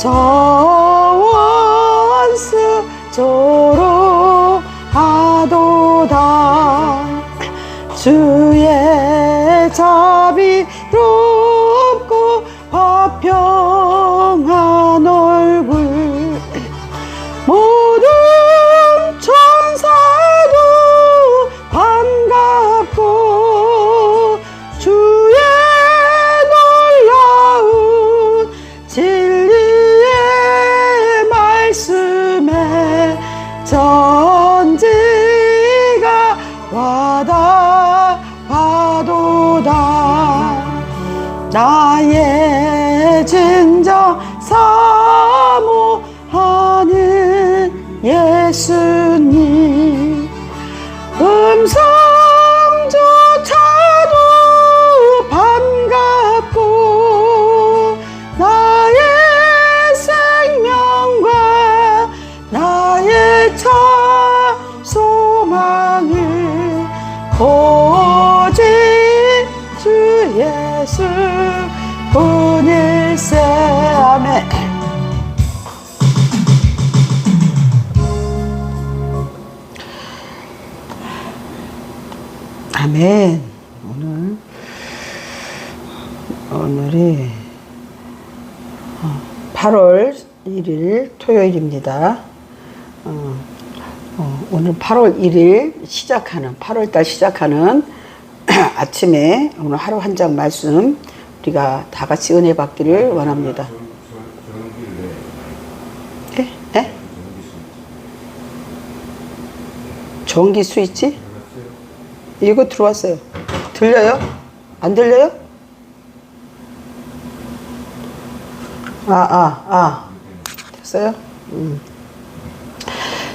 저 원수 조롱하도다. 주의 자비롭고 화평한 얼굴 모든 천사도 반갑고 주의 놀라운 진리의 말씀에 전지가 와닿아도다. 나의 진정 사모하는 예수님 음성조차도 반갑고 나의 생명과 나의 참 소망을 오직 주 예수 뿐일세. 아멘. 아멘. 오늘이 8월 1일 토요일입니다. 오늘 8월 1일 시작하는 8월달 시작하는 아침에 오늘 하루 한 장 말씀 우리가 다 같이 은혜 받기를 원합니다. 네? 전기 스위치? 이거 들어왔어요. 들려요? 안 들려요? 됐어요?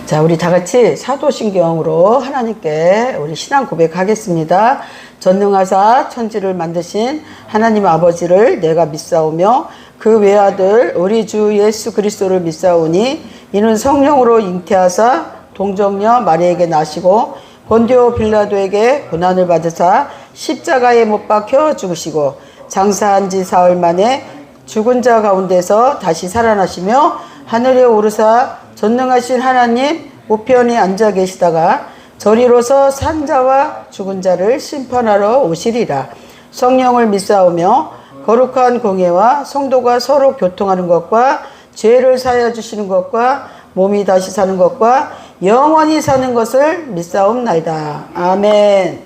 자, 우리 다 같이 사도신경으로 하나님께 우리 신앙 고백하겠습니다. 전능하사 천지를 만드신 하나님 아버지를 내가 믿사오며 그 외아들 우리 주 예수 그리스도를 믿사오니 이는 성령으로 잉태하사 동정녀 마리에게 나시고 본디오 빌라도에게 고난을 받으사 십자가에 못 박혀 죽으시고 장사한 지 사흘 만에 죽은 자 가운데서 다시 살아나시며 하늘에 오르사 전능하신 하나님 우편에 앉아 계시다가 저리로서 산 자와 죽은 자를 심판하러 오시리라. 성령을 믿사오며 거룩한 공예와 성도가 서로 교통하는 것과 죄를 사하여 주시는 것과 몸이 다시 사는 것과 영원히 사는 것을 믿사옵나이다. 아멘.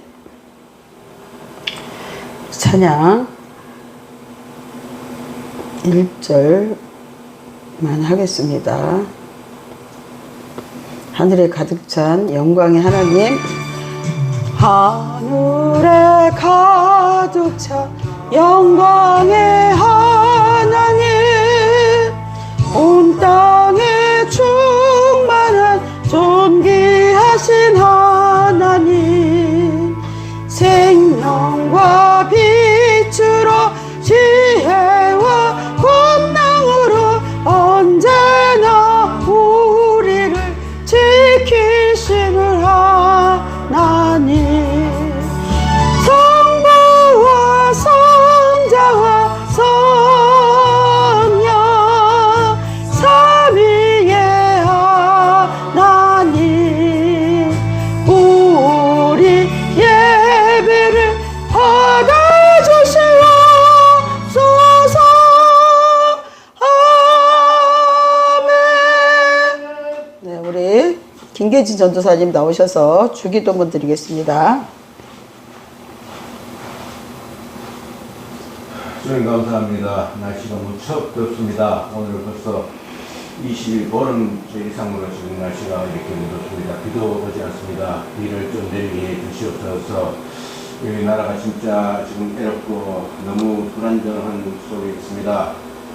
찬양 1절만 하겠습니다. 하늘에 가득 찬 영광의 하나님, 하늘에 가득 찬 영광의 하나님, 온 땅에 충만한 존귀하신 하나님, 생명과 빛으로 지혜와 권능으로 언제나 우리를 지키시는 하나님, 성부와 성자와 성령 삼위의 하나님, 우리 예배를 받아주시옵소서. 아멘. 네, 우리 김계진 전도사님 나오셔서 주기도 한번 드리겠습니다. 주님 감사합니다. 날씨가 무척 덥습니다. 오늘 벌써 20일 보름 이상으로 지금 날씨가 이렇게 덥습니다. 비도 오지 않습니다. 비를 좀 내리게 주시옵소서. 이 나라가 진짜 지금 애롭고 너무 불안정한 속에 있습니다.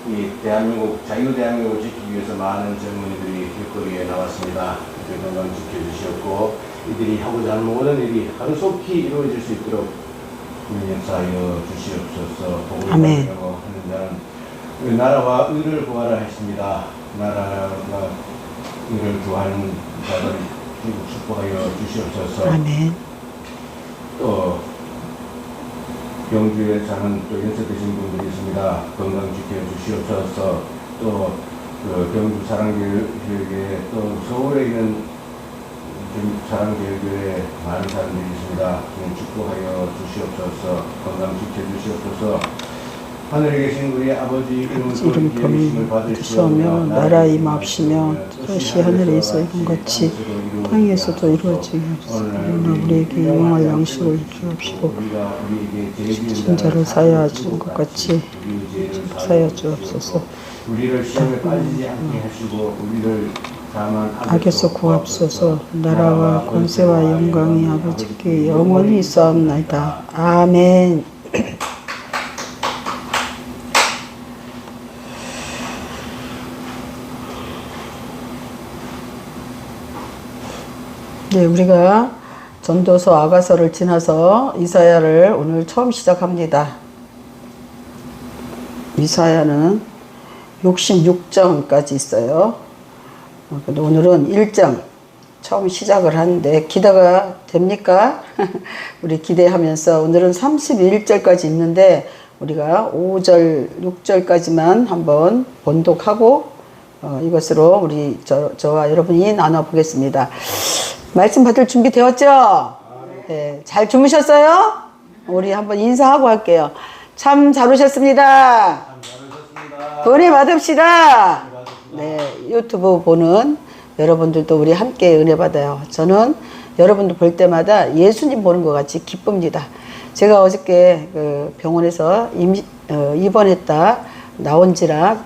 이 대한민국, 자유대한민국을 지키기 위해서 많은 젊은이들이 길거리에 나왔습니다. 건강 지켜주시옵고 이들이 하고자 하는 모든 일이 하루속히 이루어질 수 있도록 역사하여 주시옵소서. 복을 받으려고 하는 자는 나라와 의를 구하라 했습니다. 나라가 의를 구하는 자들 축복하여 주시옵소서. 아멘. 또 병주에 사는 또 연세드신 분들이 있습니다. 건강 지켜 주시옵소서. 또 경북 사랑교회 또 서울에 있는 사랑교회 많은 사람들이 있습니다. 축복하여 주시옵소서. 건강 지켜주시옵소서. 하늘에 계신 우리 아버지 이름 범임을 받으시오며 나라 임하옵시며 뜻이 하늘에서 이룬 같이 땅에서도 이루어지게 하소서. 우리에게 용할 양식을 주옵시고 진자를 사하여 준 것 같이 사하여 주옵소서. 우리를 시험에 빠지지 않게 하시고 우리를 다만 악에서 구하옵소서. 나라와 권세와 영광이 아버지께 영원히 있사옵나이다. 아멘. 네, 우리가 전도서 아가서를 지나서 이사야를 오늘 처음 시작합니다. 이사야는 66장까지 있어요. 근데 오늘은 1장 처음 시작을 하는데 기대가 됩니까? 우리 기대하면서 오늘은 31절까지 있는데 우리가 5절, 6절까지만 한번 본독하고 이것으로 우리 저와 여러분이 나눠보겠습니다. 말씀 받을 준비 되었죠? 네, 잘 주무셨어요? 우리 한번 인사하고 할게요. 참 잘 오셨습니다. 은혜 받읍시다. 네, 유튜브 보는 여러분들도 우리 함께 은혜 받아요. 저는 여러분들 볼 때마다 예수님 보는 것 같이 기쁩니다. 제가 어저께 그 병원에서 입원했다 나온지라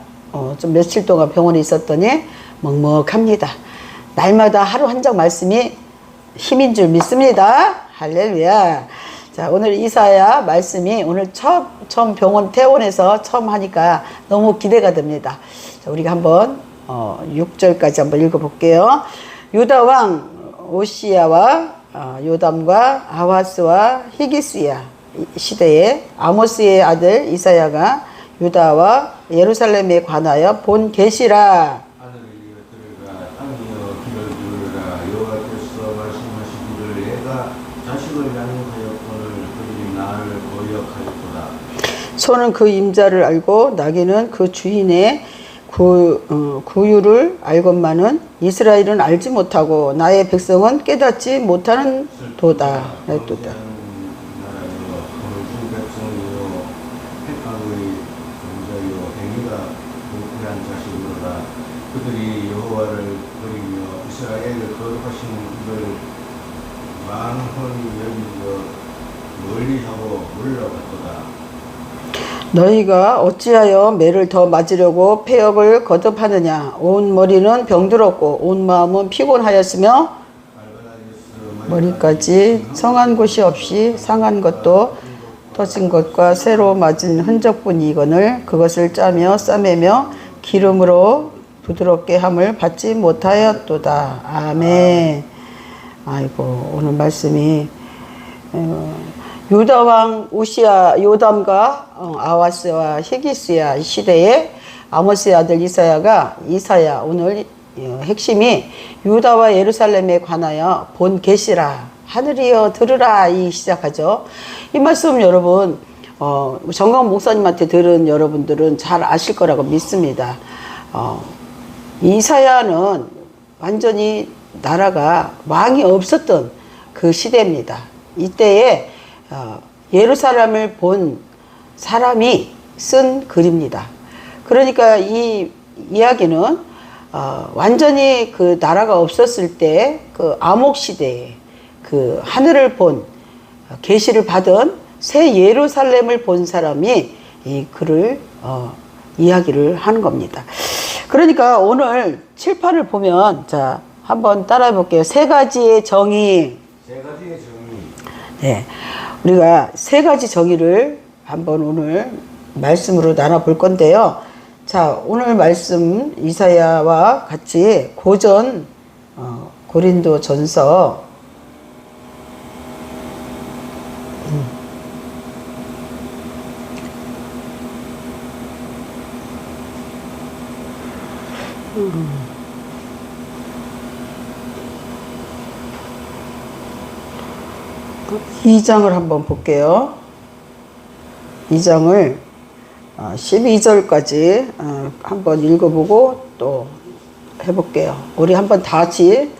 좀 며칠 동안 병원에 있었더니 먹먹합니다. 날마다 하루 한 장 말씀이 힘인 줄 믿습니다. 할렐루야. 자, 오늘 이사야 말씀이 오늘 처음 병원 퇴원해서 처음 하니까 너무 기대가 됩니다. 자, 우리가 한번 6절까지 한번 읽어볼게요. 유다 왕 오시야와 요담과 아하스와 히기스야 시대에 아모스의 아들 이사야가 유다와 예루살렘에 관하여 본 계시라. 소는 그 임자를 알고 나귀는 그 주인의 구유를 알건만은 이스라엘은 알지 못하고 나의 백성은 깨닫지 못하는 도다. 그들이 여호와를 버리며 이스라엘을 거룩하신 이를 만혼히 여기고 멀리하고 물러갔도다. 너희가 어찌하여 매를 더 맞으려고 폐역을 거듭하느냐. 온 머리는 병들었고 온 마음은 피곤하였으며 머리까지 성한 곳이 없이 상한 것도 터진 것과 새로 맞은 흔적뿐이거늘 그것을 짜며 싸매며 기름으로 부드럽게 함을 받지 못하였도다. 아멘. 아이고, 오늘 말씀이 유다 왕 우시야 요담과 아하스와 히기스야 시대에 아모스의 아들 이사야 오늘 핵심이 유다와 예루살렘에 관하여 본 계시라. 하늘이여 들으라. 이 시작하죠. 이 말씀 여러분 정강 목사님한테 들은 여러분들은 잘 아실 거라고 믿습니다. 이사야는 완전히 나라가 왕이 없었던 그 시대입니다. 이때에 예루살렘을 본 사람이 쓴 글입니다. 그러니까 이 이야기는 완전히 그 나라가 없었을 때 그 암흑 시대에 그 하늘을 본 계시를 받은 새 예루살렘을 본 사람이 이 글을 이야기를 하는 겁니다. 그러니까 오늘 칠판을 보면 자 한번 따라해 볼게요. 세 가지의 정의. 네, 우리가 세 가지 정의를 한번 오늘 말씀으로 나눠 볼 건데요. 자, 오늘 말씀 이사야와 같이 고전 고린도 전서 2장을 한번 볼게요. 2장을 12절까지 한번 읽어보고 또 해볼게요. 우리 한번 다 같이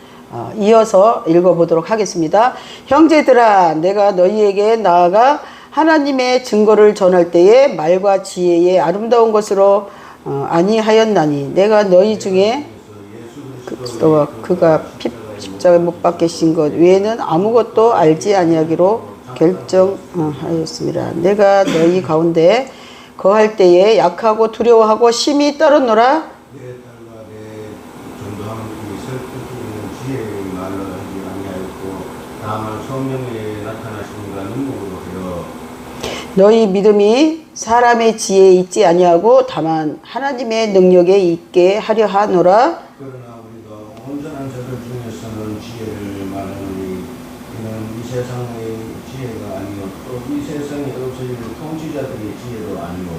이어서 읽어보도록 하겠습니다. 형제들아, 내가 너희에게 나아가 하나님의 증거를 전할 때에 말과 지혜의 아름다운 것으로 아니하였나니 내가 너희 중에 그리스도와 그가 십자가에 못 박히신 것 외에는 아무것도 알지 아니하기로 결정하였습니다. 내가 너희 가운데 거할 때에 약하고 두려워하고 심히 떨었노라. 내 딸과 내 전도하는 이 설득하는 지혜의 말로 하지 아니하였고 다만 성령에 나타나시는가 능력으로 하여 너희 믿음이 사람의 지혜에 있지 아니하고 다만 하나님의 능력에 있게 하려 하노라. 그러나 우리가 온전한 자들 중에서는 지혜를 말하노니 이는 이 세상의 지혜가 아니요 또 이 세상에 없어질 통치자들의 지혜도 아니요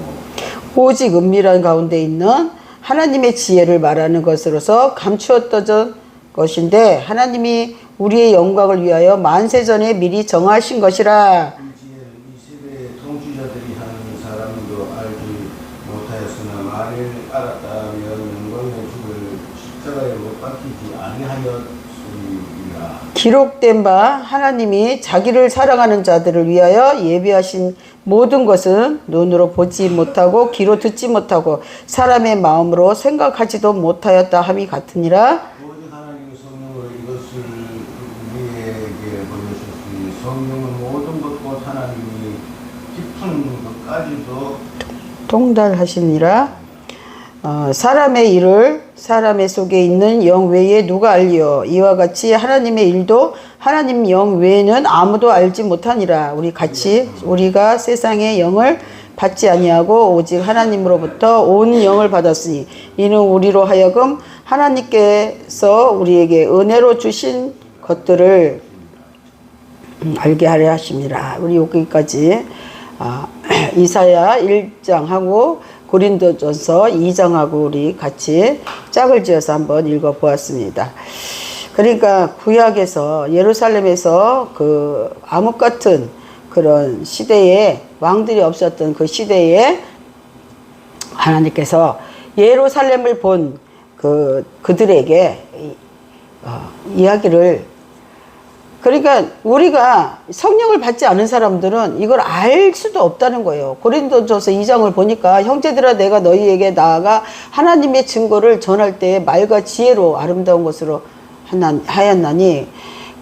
오직 은밀한 가운데 있는 하나님의 지혜를 말하는 것으로서 감추었던 것인데 하나님이 우리의 영광을 위하여 만세전에 미리 정하신 것이라. 이 지혜를 이 세대의 통치자들이 하는 사람도 알지 못하였으나 만일 알았다면 영광의 주를 십자가에 못 박히지 아니하였으리라. 기록된 바 하나님이 자기를 사랑하는 자들을 위하여 예비하신 모든 것은 눈으로 보지 못하고 귀로 듣지 못하고 사람의 마음으로 생각하지도 못하였다 함이 같으니라. 오직 하나님의 성령으로 이것을 우리에게 보내셨으니 성령은 모든 것 곧 하나님이 깊은 것까지도 통달하시니라. 사람의 일을 사람의 속에 있는 영 외에 누가 알리요? 이와 같이 하나님의 일도 하나님 영 외에는 아무도 알지 못하니라. 우리가 세상의 영을 받지 아니하고 오직 하나님으로부터 온 영을 받았으니 이는 우리로 하여금 하나님께서 우리에게 은혜로 주신 것들을 알게 하려 하심이라. 우리 여기까지 이사야 1장하고 고린도전서 2장하고 우리 같이 짝을 지어서 한번 읽어보았습니다. 그러니까 구약에서 예루살렘에서 그 암흑 같은 그런 시대에 왕들이 없었던 그 시대에 하나님께서 예루살렘을 본 그들에게 이야기를, 그러니까 우리가 성령을 받지 않은 사람들은 이걸 알 수도 없다는 거예요. 고린도전서 2장을 보니까 형제들아 내가 너희에게 나아가 하나님의 증거를 전할 때 말과 지혜로 아름다운 것으로 하였나니,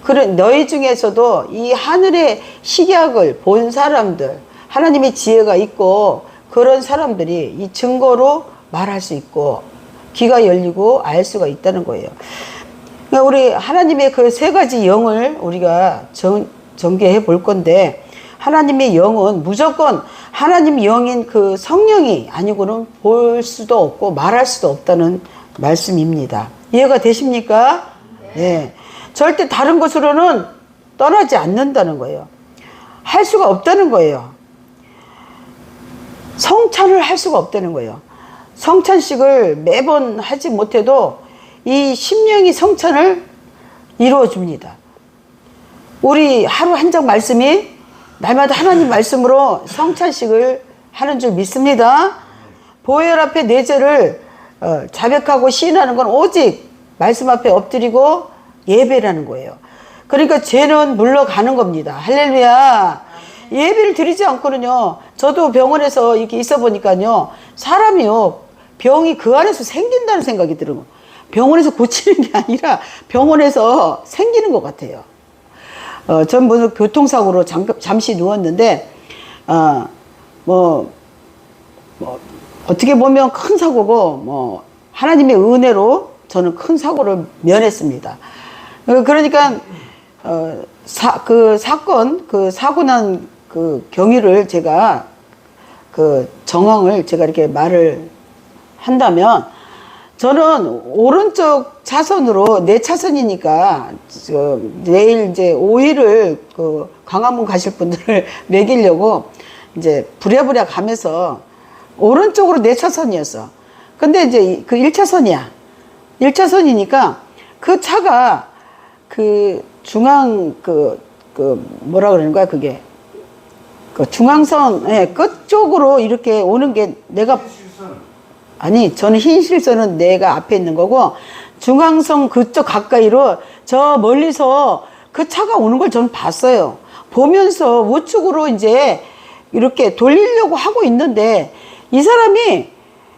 그래 너희 중에서도 이 하늘의 식약을 본 사람들, 하나님의 지혜가 있고 그런 사람들이 이 증거로 말할 수 있고 귀가 열리고 알 수가 있다는 거예요. 그러니까 우리 하나님의 그 세 가지 영을 우리가 전개해 볼 건데, 하나님의 영은 무조건 하나님 영인 그 성령이 아니고는 볼 수도 없고 말할 수도 없다는 말씀입니다. 이해가 되십니까? 네. 절대 다른 것으로는 떠나지 않는다는 거예요. 할 수가 없다는 거예요. 성찬을 할 수가 없다는 거예요. 성찬식을 매번 하지 못해도 이 심령이 성찬을 이루어줍니다. 우리 하루 한 장 말씀이 날마다 하나님 말씀으로 성찬식을 하는 줄 믿습니다. 보혈 앞에 내 죄를 자백하고 시인하는 건 오직 말씀 앞에 엎드리고 예배라는 거예요. 그러니까 죄는 물러가는 겁니다. 할렐루야. 예배를 드리지 않고는요, 저도 병원에서 이렇게 있어 보니까요, 사람이요, 병이 그 안에서 생긴다는 생각이 들어요. 병원에서 고치는 게 아니라 병원에서 생기는 것 같아요. 전 무슨 교통사고로 잠시 누웠는데, 어떻게 보면 큰 사고고, 하나님의 은혜로 저는 큰 사고를 면했습니다. 그러니까, 그 사고 난 그 경위를 제가, 그 정황을 제가 이렇게 말을 한다면, 저는 오른쪽 차선으로, 내 차선이니까, 내일 이제 5일을 그 광화문 가실 분들을 먹이려고 이제 부랴부랴 가면서 오른쪽으로 내 차선이었어. 근데 이제 그 1차선이야. 1차선이니까 그 차가 그 중앙 뭐라 그러는 거야, 그게. 그 중앙선 끝 쪽으로 이렇게 오는 게 내가 아니 저는 흰 실선은 내가 앞에 있는 거고 중앙선 그쪽 가까이로 저 멀리서 그 차가 오는 걸 저는 봤어요. 보면서 우측으로 이제 이렇게 돌리려고 하고 있는데 이 사람이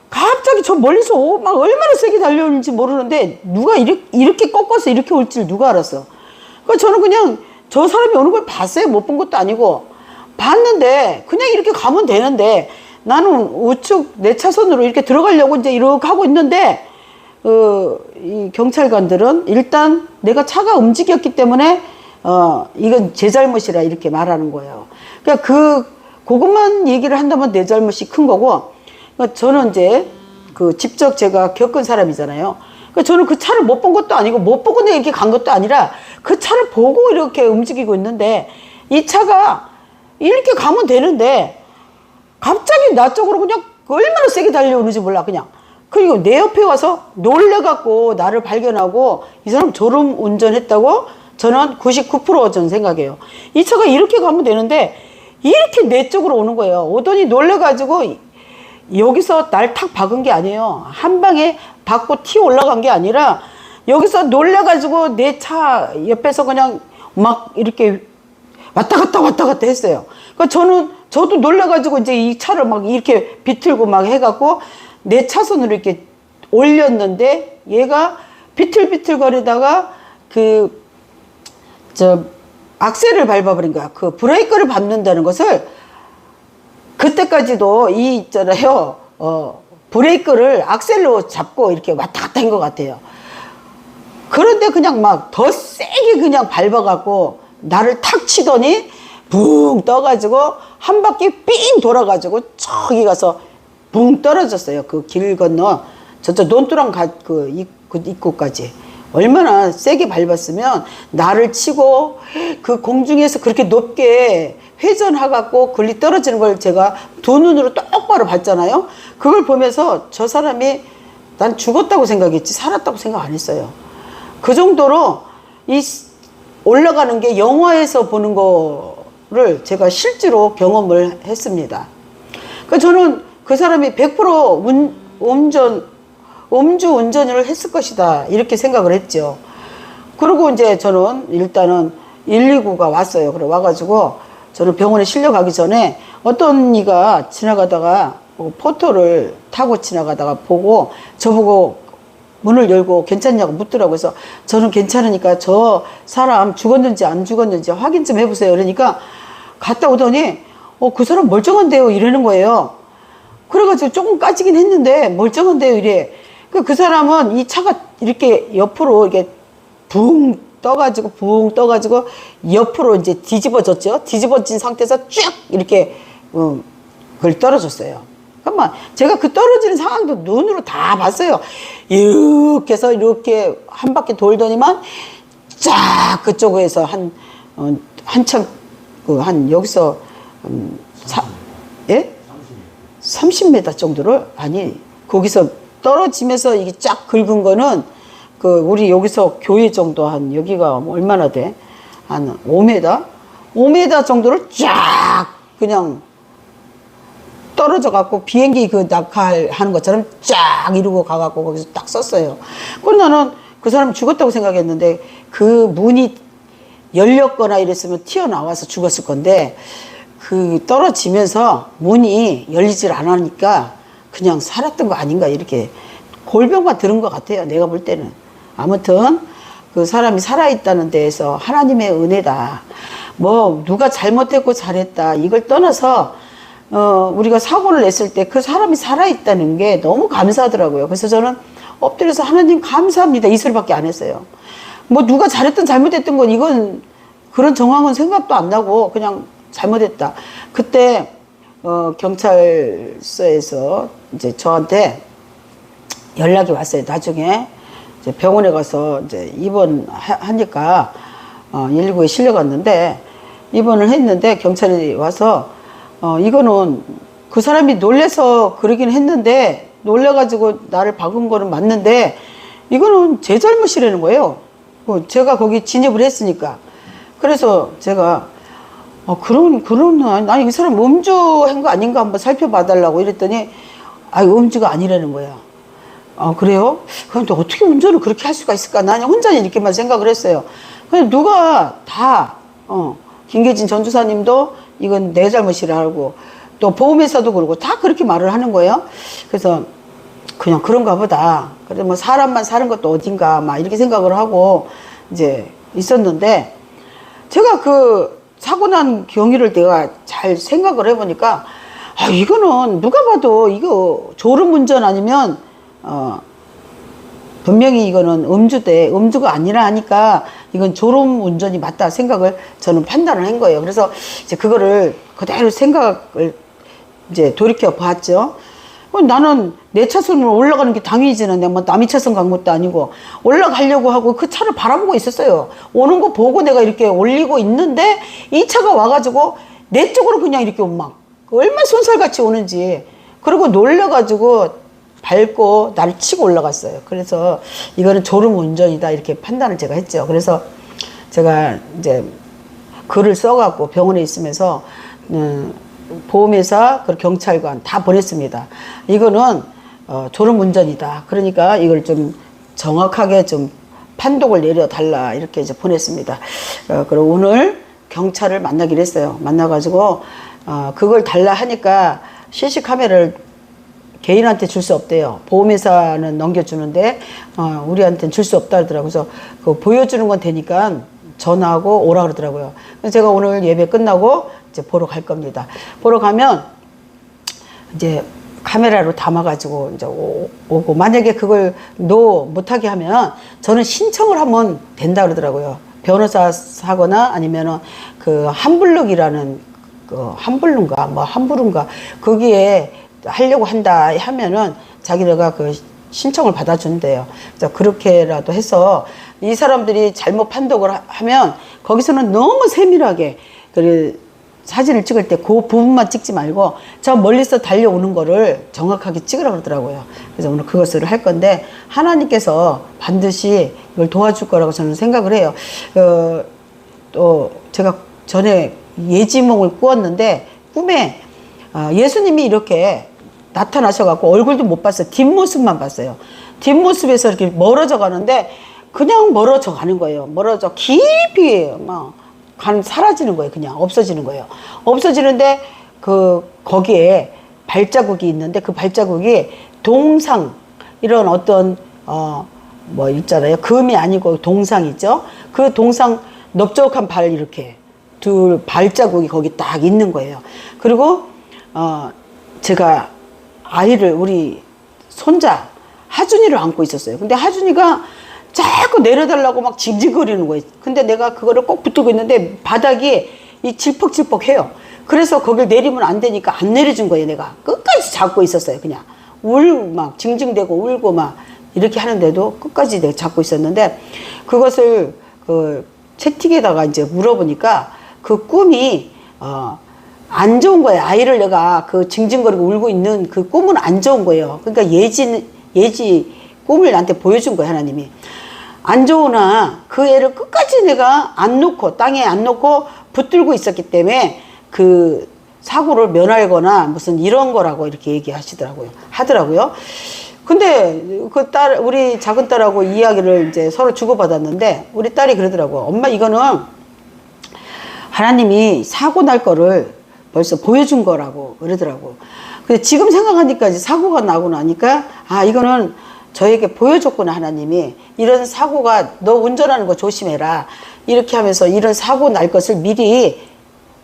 갑자기 저 멀리서 막 얼마나 세게 달려오는지 모르는데 누가 이렇게 꺾어서 이렇게 올 줄 누가 알았어. 그러니까 저는 그냥 저 사람이 오는 걸 봤어요. 못 본 것도 아니고 봤는데 그냥 이렇게 가면 되는데 나는 우측 내 차선으로 이렇게 들어가려고 이제 이렇게 하고 있는데 이 경찰관들은 일단 내가 차가 움직였기 때문에 이건 제 잘못이라 이렇게 말하는 거예요. 그러니까 그것만 얘기를 한다면 내 잘못이 큰 거고, 그러니까 저는 이제 직접 제가 겪은 사람이잖아요. 그러니까 저는 그 차를 못 본 것도 아니고 못 보고 내가 이렇게 간 것도 아니라 그 차를 보고 이렇게 움직이고 있는데 이 차가 이렇게 가면 되는데 갑자기 나 쪽으로 그냥 얼마나 세게 달려오는지 몰라 그냥. 그리고 내 옆에 와서 놀래갖고 나를 발견하고 이 사람 졸음 운전했다고 저는 99% 저는 생각해요. 이 차가 이렇게 가면 되는데 이렇게 내 쪽으로 오는 거예요. 오더니 놀래가지고 여기서 날 탁 박은 게 아니에요. 한 방에 박고 튀어 올라간 게 아니라 여기서 놀래가지고 내 차 옆에서 그냥 막 이렇게 왔다 갔다 했어요. 그러니까 저도 놀래가지고 이제 이 차를 막 이렇게 비틀고 막 해갖고 내 차선으로 이렇게 올렸는데 얘가 비틀비틀 거리다가 악셀을 밟아버린 거야. 그 브레이크를 밟는다는 것을 그때까지도 있잖아요. 브레이크를 악셀로 잡고 이렇게 왔다 갔다 한 것 같아요. 그런데 그냥 막 더 세게 그냥 밟아갖고 나를 탁 치더니 붕 떠가지고 한 바퀴 삥 돌아가지고 저기 가서 붕 떨어졌어요. 그 길 건너 저쪽 논두렁 그 입구까지. 얼마나 세게 밟았으면 나를 치고 그 공중에서 그렇게 높게 회전해갖고 걸리 떨어지는 걸 제가 두 눈으로 똑바로 봤잖아요. 그걸 보면서 저 사람이 난 죽었다고 생각했지 살았다고 생각 안 했어요. 그 정도로 올라가는 게 영화에서 보는 거를 제가 실제로 경험을 했습니다. 그러니까 저는 그 사람이 100% 음주 운전을 했을 것이다 이렇게 생각을 했죠. 그리고 이제 저는 일단은 119가 왔어요. 그래 와가지고 저는 병원에 실려가기 전에 어떤 이가 지나가다가 포토를 타고 지나가다가 보고 저보고 문을 열고 괜찮냐고 묻더라고요. 그래서 저는 괜찮으니까 저 사람 죽었는지 안 죽었는지 확인 좀 해보세요. 그러니까 갔다 오더니 그 사람 멀쩡한데요 이러는 거예요. 그래가지고 조금 까지긴 했는데 멀쩡한데요 이래. 그 사람은 이 차가 이렇게 옆으로 이게 붕 떠가지고 옆으로 이제 뒤집어졌죠. 뒤집어진 상태에서 쫙 이렇게 그걸 떨어졌어요. 잠깐만 제가 그 떨어지는 상황도 눈으로 다 봤어요. 이렇게 해서 이렇게 한 바퀴 돌더니만 쫙 그쪽에서 한참 한 여기서 예? 30m 정도를 아니 거기서 떨어지면서 이게 쫙 긁은 거는 우리 여기서 교회 정도 한 여기가 얼마나 돼? 한 5m? 5m 정도를 쫙 그냥 떨어져 갖고 비행기 낙하하는 것처럼 쫙 이러고 가갖고 거기서 딱 썼어요. 그럼 나는 그 사람 죽었다고 생각했는데 그 문이 열렸거나 이랬으면 튀어나와서 죽었을 건데 떨어지면서 문이 열리질 않으니까 그냥 살았던 거 아닌가 이렇게 골병만 들은 것 같아요. 내가 볼 때는. 아무튼 그 사람이 살아있다는 데에서 하나님의 은혜다. 뭐 누가 잘못했고 잘했다 이걸 떠나서 우리가 사고를 냈을 때 그 사람이 살아있다는 게 너무 감사하더라고요. 그래서 저는 엎드려서 하나님 감사합니다 이 소리밖에 안 했어요. 뭐 누가 잘했든 잘못했던 건 이건 그런 정황은 생각도 안 나고 그냥 잘못했다. 그때 경찰서에서 이제 저한테 연락이 왔어요. 나중에 이제 병원에 가서 이제 입원하니까 119에 실려갔는데 입원을 했는데 경찰이 와서 이거는 그 사람이 놀래서 그러긴 했는데 놀래가지고 나를 박은 거는 맞는데 이거는 제 잘못이라는 거예요. 제가 거기 진입을 했으니까. 그래서 제가 아니, 이 사람 음주한 거 아닌가 한번 살펴봐달라고 이랬더니, 음주가 아니라는 거야. 그래요? 그럼 또 어떻게 운전을 그렇게 할 수가 있을까? 나는 혼자 이렇게만 생각을 했어요. 근데 누가 다, 김계진 전주사님도 이건 내 잘못이라 하고, 또 보험회사도 그러고 다 그렇게 말을 하는 거예요. 그래서 그냥 그런가 보다. 그래서 뭐 사람만 사는 것도 어딘가 막 이렇게 생각을 하고 이제 있었는데, 제가 그 사고 난 경위를 내가 잘 생각을 해보니까, 이거는 누가 봐도 이거 졸음운전 아니면 분명히 이거는 음주가 아니라 하니까 이건 졸음운전이 맞다 생각을 저는 판단을 한 거예요. 그래서 이제 그거를 그대로 생각을 이제 돌이켜 봤죠. 나는 내 차선으로 올라가는 게 당연히지는데 뭐 남이 차선 간 것도 아니고 올라가려고 하고 그 차를 바라보고 있었어요. 오는 거 보고 내가 이렇게 올리고 있는데 이 차가 와가지고 내 쪽으로 그냥 이렇게 막 얼마나 손살같이 오는지, 그리고 놀려가지고 밟고 나를 치고 올라갔어요. 그래서 이거는 졸음운전이다 이렇게 판단을 제가 했죠. 그래서 제가 이제 글을 써갖고 병원에 있으면서 보험회사, 그리고 경찰관 다 보냈습니다. 이거는 졸음운전이다. 그러니까 이걸 좀 정확하게 좀 판독을 내려달라 이렇게 이제 보냈습니다. 그리고 오늘 경찰을 만나기로 했어요. 만나가지고 그걸 달라 하니까 CC 카메라를 개인한테 줄 수 없대요. 보험회사는 넘겨주는데 우리한테는 줄 수 없다 그러더라고요. 그래서 그거 보여주는 건 되니까 전화하고 오라 그러더라고요. 그래서 제가 오늘 예배 끝나고 이제 보러 갈 겁니다. 보러 가면 이제 카메라로 담아가지고 이제 오고, 만약에 그걸 못하게 하면 저는 신청을 하면 된다 그러더라고요. 변호사 하거나 아니면은 그 한블럭이라는 한블루인가 뭐 한블루인가 거기에 하려고 한다 하면은 자기네가 그 신청을 받아준대요. 그래서 그렇게라도 해서 이 사람들이 잘못 판독을 하면 거기서는 너무 세밀하게 사진을 찍을 때 그 부분만 찍지 말고 저 멀리서 달려오는 거를 정확하게 찍으라 그러더라고요. 그래서 오늘 그것을 할 건데 하나님께서 반드시 이걸 도와줄 거라고 저는 생각을 해요. 또 제가 전에 예지몽을 꾸었는데 꿈에 예수님이 이렇게 나타나셔갖고 얼굴도 못 봤어요. 뒷모습만 봤어요. 뒷모습에서 이렇게 멀어져 가는데 그냥 멀어져 가는 거예요. 멀어져 깊이 막 사라지는 거예요. 그냥 없어지는 거예요. 없어지는데 거기에 발자국이 있는데 그 발자국이 동상, 이런 어떤 뭐 있잖아요. 금이 아니고 동상이죠. 그 동상 넓적한 발 이렇게 둘 발자국이 거기 딱 있는 거예요. 그리고 제가 우리 손자 하준이를 안고 있었어요. 근데 하준이가 자꾸 내려달라고 막 징징거리는 거예요. 근데 내가 그거를 꼭 붙들고 있는데 바닥이 질퍽질퍽해요. 그래서 거길 내리면 안 되니까 안 내려준 거예요. 내가 끝까지 잡고 있었어요. 그냥 막 징징대고 울고 막 이렇게 하는데도 끝까지 내가 잡고 있었는데, 그것을 채팅에다가 이제 물어보니까 그 꿈이 안 좋은 거예요. 아이를 내가 징징거리고 울고 있는 그 꿈은 안 좋은 거예요. 그러니까 예지 꿈을 나한테 보여준 거예요. 하나님이. 안 좋으나 그 애를 끝까지 내가 땅에 안 놓고 붙들고 있었기 때문에 그 사고를 면하거나 무슨 이런 거라고 이렇게 하더라고요. 근데 우리 작은 딸하고 이야기를 이제 서로 주고받았는데 우리 딸이 그러더라고요. 엄마, 이거는 하나님이 사고 날 거를 벌써 보여준 거라고 그러더라고. 근데 지금 생각하니까 이제 사고가 나고 나니까 이거는 저에게 보여줬구나. 하나님이 이런 사고가, 너 운전하는 거 조심해라 이렇게 하면서 이런 사고 날 것을 미리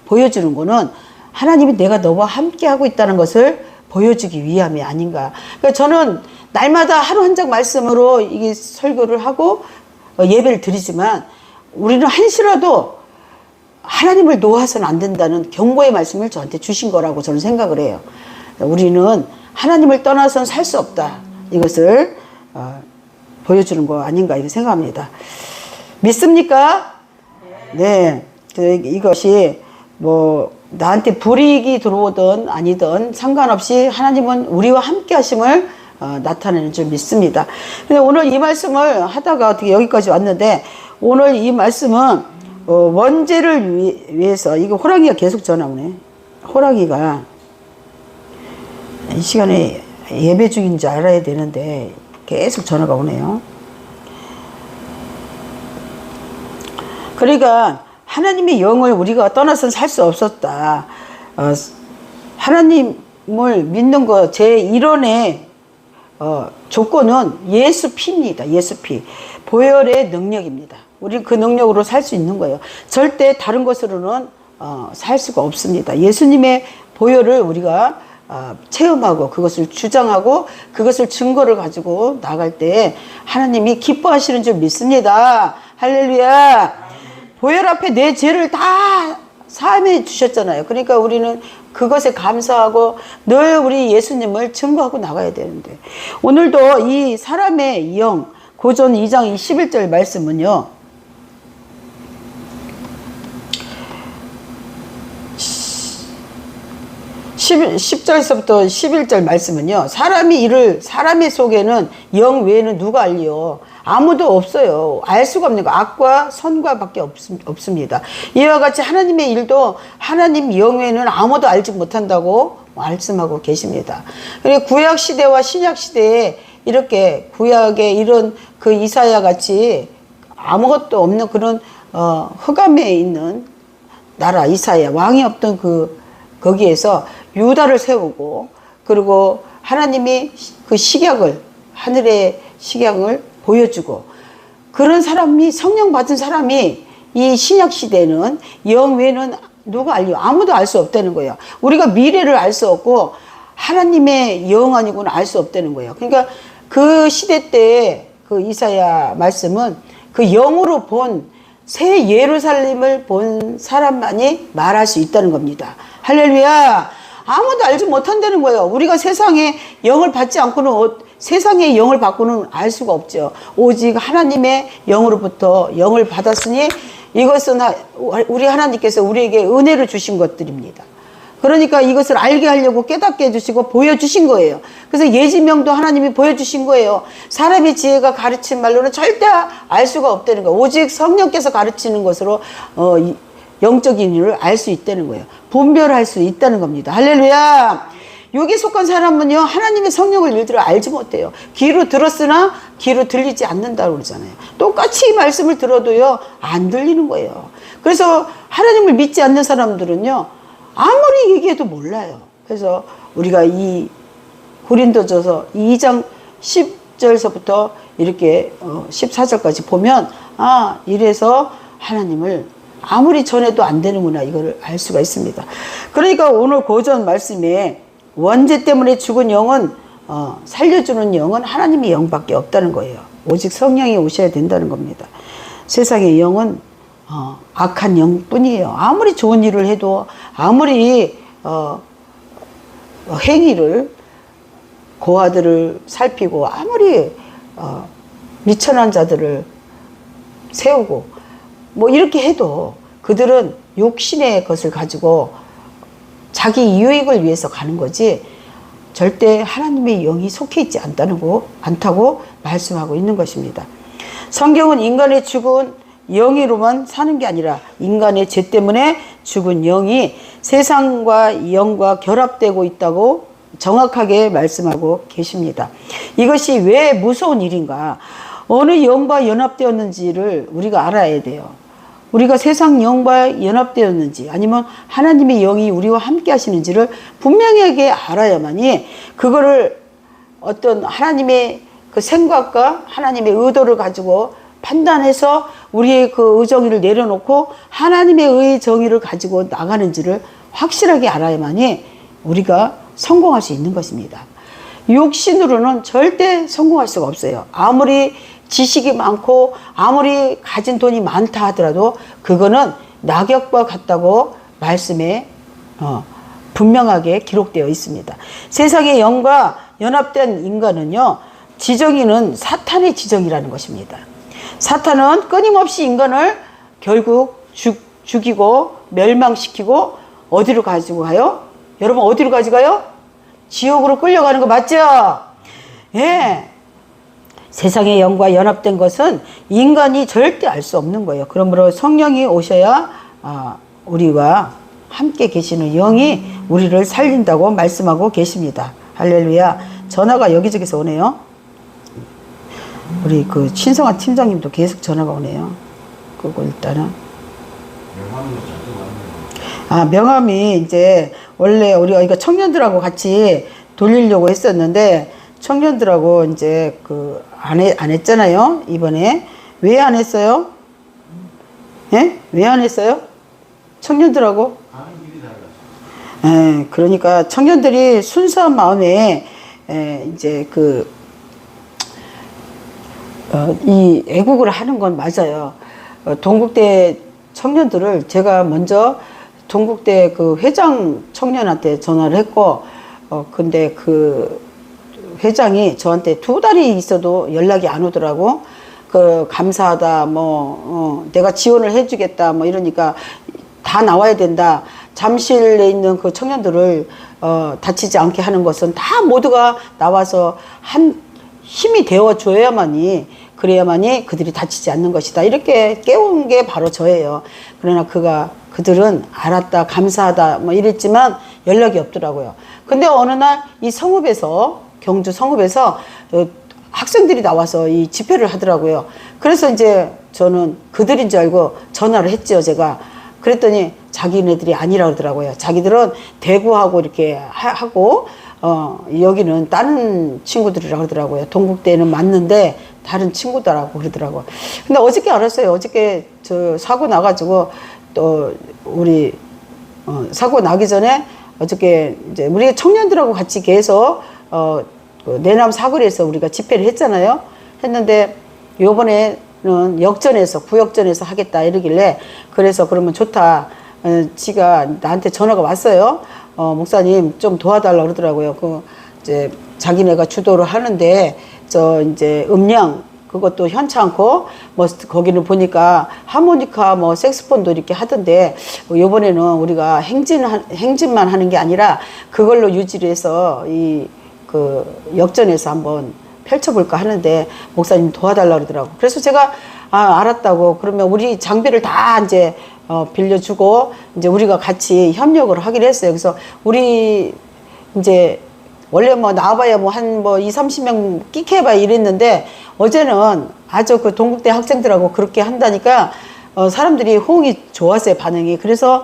보여주는 거는 하나님이 내가 너와 함께 하고 있다는 것을 보여주기 위함이 아닌가. 그러니까 저는 날마다 하루 한 장 말씀으로 이게 설교를 하고 예배를 드리지만 우리는 한시라도 하나님을 놓아서는 안 된다는 경고의 말씀을 저한테 주신 거라고 저는 생각을 해요. 우리는 하나님을 떠나서는 살 수 없다. 이것을 보여주는 거 아닌가 이렇게 생각합니다. 믿습니까? 네. 이것이 뭐 나한테 불이익이 들어오든 아니든 상관없이 하나님은 우리와 함께 하심을 나타내는 줄 믿습니다. 근데 오늘 이 말씀을 하다가 어떻게 여기까지 왔는데, 오늘 이 말씀은 원죄를 위해서, 이거 호랑이가 계속 전화 오네. 호랑이가 이 시간에 예배 중인 줄 알아야 되는데 계속 전화가 오네요. 그러니까 하나님의 영을 우리가 떠나서는 살 수 없었다. 하나님을 믿는 거 제1원의 조건은 예수 피입니다. 예수 피. 보혈의 능력입니다. 우리는 그 능력으로 살 수 있는 거예요. 절대 다른 것으로는 살 수가 없습니다. 예수님의 보혈을 우리가 체험하고 그것을 주장하고 그것을 증거를 가지고 나갈 때 하나님이 기뻐하시는 줄 믿습니다. 할렐루야. 보혈 앞에 내 죄를 다 사함해 주셨잖아요. 그러니까 우리는 그것에 감사하고 늘 우리 예수님을 증거하고 나가야 되는데, 오늘도 이 사람의 영, 고전 2장 21절 말씀은요, 10절에서부터 11절 말씀은요, 사람의 속에는 영 외에는 누가 알리요? 아무도 없어요. 알 수가 없는 거. 악과 선과 밖에 없습니다. 이와 같이 하나님의 일도 하나님 영 외에는 아무도 알지 못한다고 말씀하고 계십니다. 그리고 구약 시대와 신약 시대에 이렇게 구약의 이런 그 이사야 같이 아무것도 없는 그런 흑암에 있는 나라 이사야, 왕이 없던 거기에서 유다를 세우고, 그리고 하나님이 그 식약을, 하늘의 식약을 보여주고, 그런 사람이, 성령 받은 사람이 이 신약 시대는 영 외에는 누가 알려? 아무도 알 수 없다는 거예요. 우리가 미래를 알 수 없고 하나님의 영 아니고는 알 수 없다는 거예요. 그러니까 그 시대 때 그 이사야 말씀은 그 영으로 본 새 예루살렘을 본 사람만이 말할 수 있다는 겁니다. 할렐루야. 아무도 알지 못한다는 거예요. 우리가 세상에 영을 받지 않고는, 세상의 영을 받고는 알 수가 없죠. 오직 하나님의 영으로부터 영을 받았으니 이것은 우리 하나님께서 우리에게 은혜를 주신 것들입니다. 그러니까 이것을 알게 하려고 깨닫게 해주시고 보여주신 거예요. 그래서 예지명도 하나님이 보여주신 거예요. 사람의 지혜가 가르친 말로는 절대 알 수가 없다는 거예요. 오직 성령께서 가르치는 것으로 영적인 일을 알 수 있다는 거예요. 분별할 수 있다는 겁니다. 할렐루야. 여기 속한 사람은요, 하나님의 성령을 일들을 알지 못해요. 귀로 들었으나 귀로 들리지 않는다고 그러잖아요. 똑같이 이 말씀을 들어도요, 안 들리는 거예요. 그래서 하나님을 믿지 않는 사람들은요, 아무리 얘기해도 몰라요. 그래서 우리가 이 고린도전서 2장 10절서부터 이렇게 14절까지 보면, 이래서 하나님을 아무리 전해도 안 되는구나, 이거를 알 수가 있습니다. 그러니까 오늘 고전 말씀에 원죄 때문에 죽은 영은, 살려주는 영은 하나님의 영밖에 없다는 거예요. 오직 성령이 오셔야 된다는 겁니다. 세상의 영은 악한 영뿐이에요. 아무리 좋은 일을 해도, 아무리 행위를, 고아들을 살피고, 아무리 미천한 자들을 세우고 뭐 이렇게 해도 그들은 욕심의 것을 가지고 자기 유익을 위해서 가는 거지, 절대 하나님의 영이 속해 있지 않다고 말씀하고 있는 것입니다. 성경은 인간의 죽은 영이로만 사는 게 아니라 인간의 죄 때문에 죽은 영이 세상과 영과 결합되고 있다고 정확하게 말씀하고 계십니다. 이것이 왜 무서운 일인가? 어느 영과 연합되었는지를 우리가 알아야 돼요. 우리가 세상 영과 연합되었는지, 아니면 하나님의 영이 우리와 함께 하시는지를 분명하게 알아야만이 그거를 어떤 하나님의 그 생각과 하나님의 의도를 가지고 판단해서 우리의 그 의정의를 내려놓고 하나님의 의정의를 가지고 나가는지를 확실하게 알아야만이 우리가 성공할 수 있는 것입니다. 육신으로는 절대 성공할 수가 없어요. 아무리 지식이 많고 아무리 가진 돈이 많다 하더라도 그거는 낙엽과 같다고 말씀에 분명하게 기록되어 있습니다. 세상의 영과 연합된 인간은요, 지정의는 사탄의 지정이라는 것입니다. 사탄은 끊임없이 인간을 결국 죽이고 멸망시키고 어디로 가지고 가요? 여러분, 어디로 가져가요? 지옥으로 끌려가는 거 맞죠? 예. 세상의 영과 연합된 것은 인간이 절대 알 수 없는 거예요. 그러므로 성령이 오셔야 우리와 함께 계시는 영이 우리를 살린다고 말씀하고 계십니다. 할렐루야. 전화가 여기저기서 오네요. 우리 그 신성한 팀장님도 계속 전화가 오네요. 그거 일단은. 명함이 이제 원래 우리가 이거 청년들하고 같이 돌리려고 했었는데 청년들하고 이제 그 안 했잖아요. 이번에. 왜 안 했어요? 예? 왜 안 했어요? 청년들하고? 그러니까 청년들이 순수한 마음에 이제 이 애국을 하는 건 맞아요. 동국대 청년들을 제가 먼저 동국대 그 회장 청년한테 전화를 했고, 근데 그 회장이 저한테 2달이 있어도 연락이 안 오더라고. 감사하다, 내가 지원을 해주겠다, 이러니까 다 나와야 된다. 잠실에 있는 그 청년들을, 다치지 않게 하는 것은 다 모두가 나와서 힘이 되어줘야만이, 그래야만이 그들이 다치지 않는 것이다. 이렇게 깨운 게 바로 저예요. 그러나 그들은 알았다, 감사하다, 이랬지만 연락이 없더라고요. 근데 어느 날 이 성읍에서, 경주 성읍에서 학생들이 나와서 이 집회를 하더라고요. 그래서 이제 저는 그들인 줄 알고 전화를 했죠, 제가. 그랬더니 자기네들이 아니라 그러더라고요. 자기들은 대구하고 이렇게 하고, 여기는 다른 친구들이라 그러더라고요. 동국대는 맞는데 다른 친구더라고 그러더라고요. 근데 어저께 알았어요. 어저께 저 사고 나가지고 또 우리, 사고 나기 전에 어저께 이제 우리 청년들하고 같이 계속 그 내남 사거리에서 우리가 집회를 했잖아요. 했는데 요번에는 역전에서 구역전에서 하겠다 이러길래 그래서 그러면 좋다. 지가 나한테 전화가 왔어요. 목사님 좀 도와달라 그러더라고요. 이제 자기네가 주도를 하는데 이제 음량 그것도 현찮고 거기는 보니까 하모니카 색스폰도 이렇게 하던데 요번에는 우리가 행진만 하는 게 아니라 그걸로 유지를 해서 역전에서 한번 펼쳐볼까 하는데 목사님 도와달라 그러더라고. 그래서 제가 알았다고. 그러면 우리 장비를 다 이제 빌려주고 이제 우리가 같이 협력을 하기로 했어요. 그래서 우리 이제 원래 나와봐야 한 20-30명 끼케봐 이랬는데 어제는 아주 그 동국대 학생들하고 그렇게 한다니까 사람들이 호응이 좋았어요, 반응이. 그래서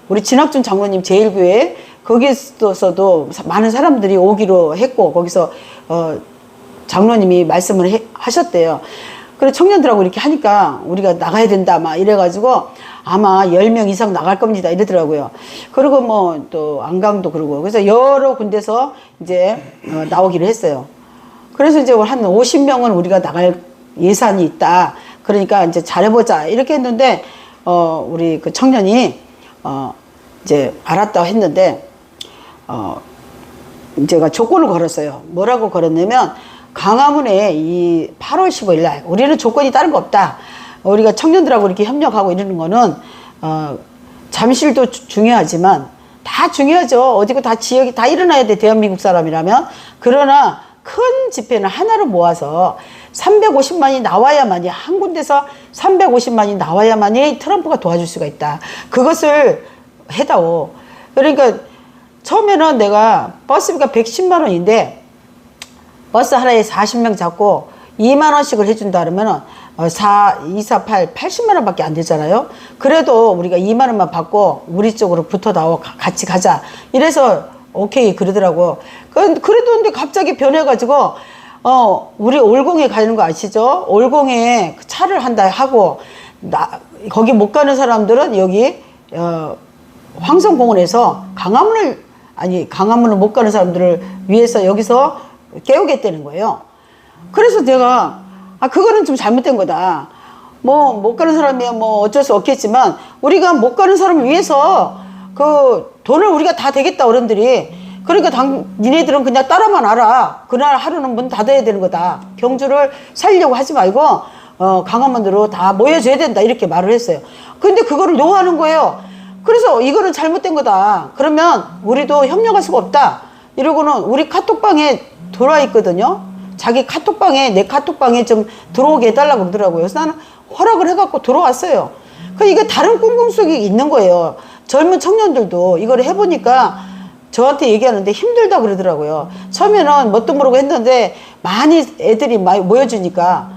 우리 진학준 장로님 제1교회 거기서도 많은 사람들이 오기로 했고 거기서 장로님이 말씀을 하셨대요. 그래 청년들하고 이렇게 하니까 우리가 나가야 된다 이래가지고 아마 10명 이상 나갈 겁니다 이러더라고요. 그리고 또 안강도 그러고 그래서 여러 군데서 이제 나오기로 했어요. 그래서 이제 한 50명은 우리가 나갈 예산이 있다. 그러니까 이제 잘해보자 이렇게 했는데 우리 그 청년이 이제 알았다고 했는데 제가 조건을 걸었어요. 뭐라고 걸었냐면 강화문에 이 8월 15일 날 우리는 조건이 다른 거 없다. 우리가 청년들하고 이렇게 협력하고 이러는 거는 잠실도 중요하지만 다 중요하죠. 어디고 다 지역이 다 일어나야 돼. 대한민국 사람이라면. 그러나 큰 집회는 하나로 모아서 350만이 나와야만이 한 군데서 350만이 나와야만이 트럼프가 도와줄 수가 있다. 그것을 해다오. 그러니까 처음에는 내가 버스비가 110만 원인데 버스 하나에 40명 잡고 2만 원씩을 해준다 그러면은 2, 4, 8, 80만 원밖에 안 되잖아요. 그래도 우리가 2만 원만 받고 우리 쪽으로 붙어 나와 같이 가자. 이래서 오케이 그러더라고. 그래도 근데 갑자기 변해가지고 우리 올공에 가는 거 아시죠? 올공에 차를 한다 하고 거기 못 가는 사람들은 여기 황성공원에서 강화문을 못 가는 사람들을 위해서 여기서 깨우겠다는 거예요. 그래서 내가 그거는 좀 잘못된 거다. 못 가는 사람이야 어쩔 수 없겠지만 우리가 못 가는 사람을 위해서 그 돈을 우리가 다 되겠다 어른들이. 그러니까 니네들은 그냥 따라만 알아. 그날 하루는 문 닫아야 되는 거다. 경주를 살려고 하지 말고 강화문으로 다 모여줘야 된다 이렇게 말을 했어요. 근데 그거를 노하는 거예요. 그래서 이거는 잘못된 거다. 그러면 우리도 협력할 수가 없다. 이러고는 우리 카톡방에 들어와 있거든요. 자기 카톡방에, 내 카톡방에 좀 들어오게 해달라고 그러더라고요. 그래서 나는 허락을 해갖고 들어왔어요. 이게 다른 궁금증이 있는 거예요. 젊은 청년들도 이걸 해보니까 저한테 얘기하는데 힘들다 그러더라고요. 처음에는 뭣도 모르고 했는데 많이 애들이 많이 모여주니까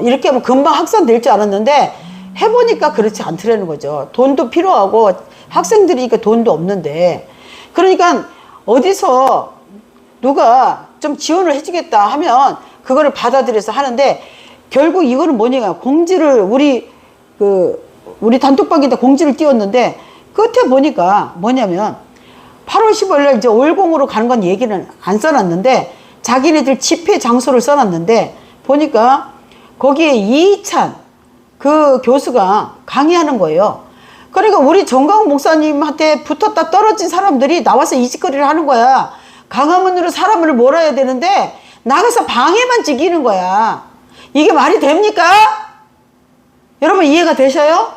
이렇게 하면 금방 확산될 줄 알았는데 해보니까 그렇지 않더라는 거죠. 돈도 필요하고 학생들이니까 돈도 없는데, 그러니까 어디서 누가 좀 지원을 해주겠다 하면 그거를 받아들여서 하는데, 결국 이거는 뭐냐, 공지를 우리 단톡방에다 공지를 띄웠는데 끝에 보니까 뭐냐면 8월 15일 이제 월공으로 가는 건 얘기는 안 써놨는데 자기네들 집회 장소를 써놨는데 보니까 거기에 이희찬 그 교수가 강의하는 거예요. 그러니까 우리 정강훈 목사님한테 붙었다 떨어진 사람들이 나와서 이 짓거리를 하는 거야. 강화문으로 사람을 몰아야 되는데 나가서 방해만 지키는 거야. 이게 말이 됩니까? 여러분 이해가 되셔요?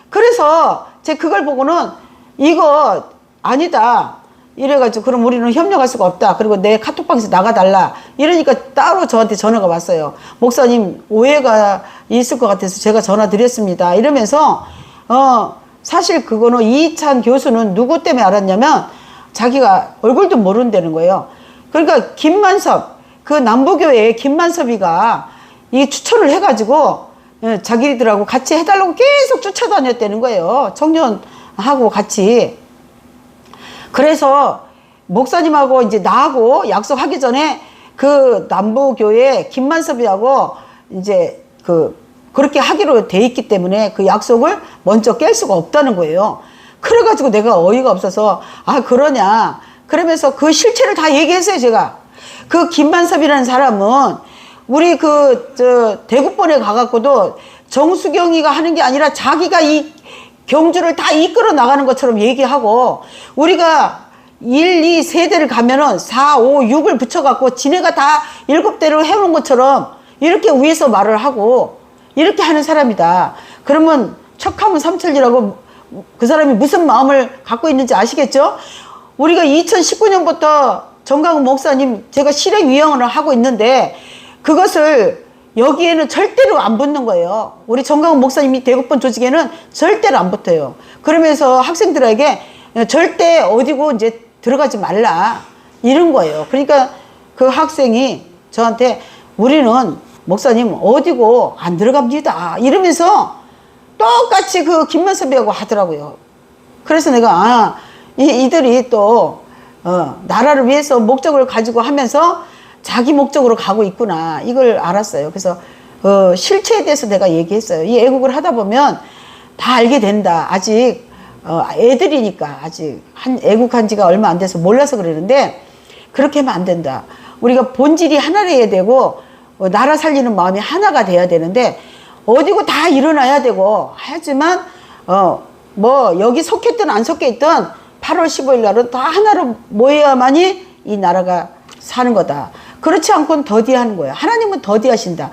그래서 제가 그걸 보고는 이거 아니다 이래가지고, 그럼 우리는 협력할 수가 없다, 그리고 내 카톡방에서 나가달라 이러니까 따로 저한테 전화가 왔어요. 목사님 오해가 있을 것 같아서 제가 전화 드렸습니다 이러면서, 사실 그거는 이희찬 교수는 누구 때문에 알았냐면 자기가 얼굴도 모른다는 거예요. 그러니까 김만섭, 그 남부교회 김만섭이가 이 추천을 해가지고 자기들하고 같이 해달라고 계속 쫓아다녔다는 거예요. 청년하고 같이. 그래서 목사님하고 이제 나하고 약속하기 전에 그 남부교회 김만섭이하고 이제 그렇게 하기로 돼 있기 때문에 그 약속을 먼저 깰 수가 없다는 거예요. 그래가지고 내가 어이가 없어서, 아, 그러냐. 그러면서 그 실체를 다 얘기했어요, 제가. 그 김만섭이라는 사람은 우리 대구번에 가갖고도 정수경이가 하는 게 아니라 자기가 이 경주를 다 이끌어 나가는 것처럼 얘기하고, 우리가 1, 2, 세대를 가면은 4, 5, 6을 붙여갖고 지네가 다 7대를 해놓은 것처럼 이렇게 위에서 말을 하고 이렇게 하는 사람이다. 그러면 척하면 삼천리라고 그 사람이 무슨 마음을 갖고 있는지 아시겠죠? 우리가 2019년부터 정강훈 목사님 제가 실행위원을 하고 있는데 그것을 여기에는 절대로 안 붙는 거예요. 우리 정강훈 목사님이 대국번 조직에는 절대로 안 붙어요. 그러면서 학생들에게 절대 어디고 이제 들어가지 말라 이런 거예요. 그러니까 그 학생이 저한테 우리는 목사님 어디고 안 들어갑니다 이러면서 똑같이 그 김만섭이하고 하더라고요. 그래서 내가 이들이 또 나라를 위해서 목적을 가지고 하면서 자기 목적으로 가고 있구나 이걸 알았어요. 그래서 실체에 대해서 내가 얘기했어요. 이 애국을 하다 보면 다 알게 된다. 아직 애들이니까 아직 애국한 지가 얼마 안 돼서 몰라서 그러는데 그렇게 하면 안 된다. 우리가 본질이 하나여야 되고 나라 살리는 마음이 하나가 돼야 되는데 어디고 다 일어나야 되고 하지만 뭐 여기 속했든 안 속했든 8월 15일 날은 다 하나로 모여야만이 이 나라가 사는 거다. 그렇지 않고는 더디하는 거예요. 하나님은 더디하신다.